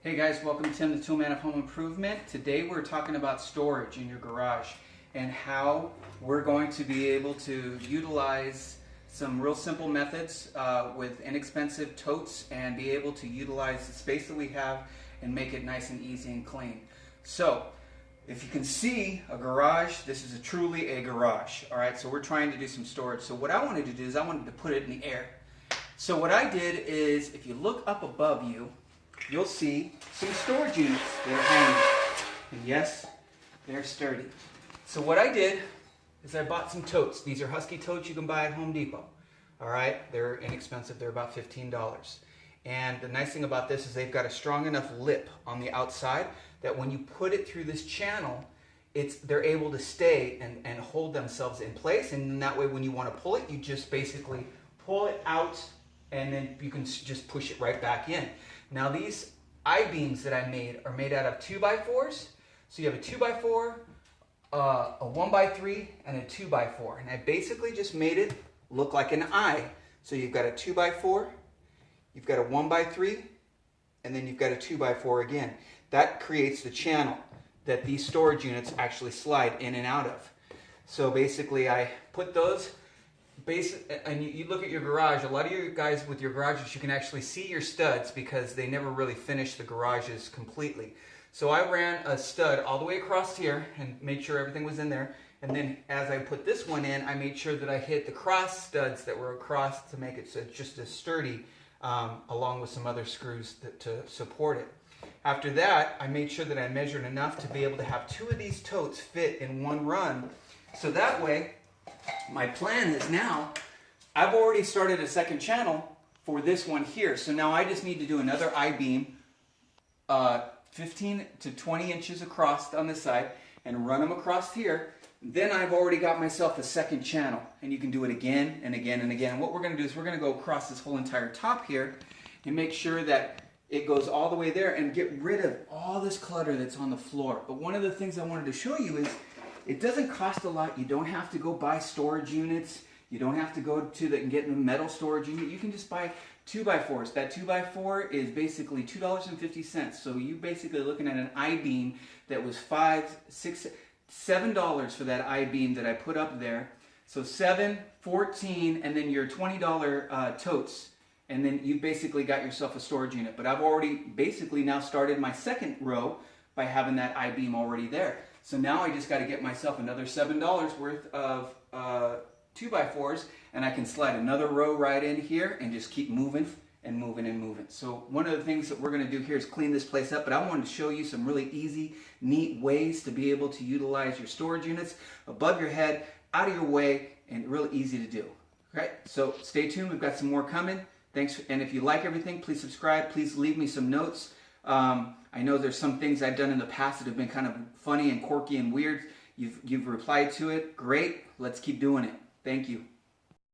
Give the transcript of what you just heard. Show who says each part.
Speaker 1: Hey guys, welcome to Tim the Toolman of Home Improvement. Today we're talking about storage in your garage and how we're going to be able to utilize some real simple methods with inexpensive totes and be able to utilize the space that we have and make it nice and easy and clean. So, if you can see a garage, this is truly a garage. Alright, so we're trying to do some storage. So what I wanted to do is I wanted to put it in the air. So what I did is, if you look up above you, you'll see some storage units that are hanging. And yes, they're sturdy. So what I did is I bought some totes. These are Husky totes you can buy at Home Depot. Alright, they're inexpensive, they're about $15. And the nice thing about this is they've got a strong enough lip on the outside that when you put it through this channel, they're able to stay and hold themselves in place. And that way when you want to pull it, you just basically pull it out and then you can just push it right back in. Now these I-beams that I made are made out of 2x4s. So you have a 2x4, a 1x3, and a 2x4. And I basically just made it look like an I. So you've got a 2x4, you've got a 1x3, and then you've got a 2x4 again. That creates the channel that these storage units actually slide in and out of. So basically I put those, and you look at your garage, a lot of you guys with your garages, you can actually see your studs because they never really finish the garages completely. So I ran a stud all the way across here and made sure everything was in there. And then as I put this one in, I made sure that I hit the cross studs that were across to make it so it's just as sturdy, along with some other screws to support it. After that, I made sure that I measured enough to be able to have two of these totes fit in one run. So that way, my plan is now, I've already started a second channel for this one here. So now I just need to do another I-beam, 15 to 20 inches across on this side and run them across here. Then I've already got myself a second channel. And you can do it again and again and again. And what we're going to do is we're going to go across this whole entire top here and make sure that it goes all the way there and get rid of all this clutter that's on the floor. But one of the things I wanted to show you is it doesn't cost a lot. You don't have to go buy storage units. You don't have to go to and get a metal storage unit. You can just buy 2x4s. That 2x4 is basically $2.50. So you're basically looking at an I-beam that was $5, $6, $7 for that I-beam that I put up there. So $7, $14, and then your $20 totes. And then you basically got yourself a storage unit. But I've already basically now started my second row by having that I-beam already there. So now I just got to get myself another $7 worth of 2x4s, and I can slide another row right in here and just keep moving and moving and moving. So one of the things that we're going to do here is clean this place up, but I wanted to show you some really easy, neat ways to be able to utilize your storage units above your head, out of your way, and really easy to do. Okay, so stay tuned. We've got some more coming. Thanks, and if you like everything, please subscribe. Please leave me some notes. I know there's some things I've done in the past that have been kind of funny and quirky and weird. You've replied to it. Great. Let's keep doing it. Thank you.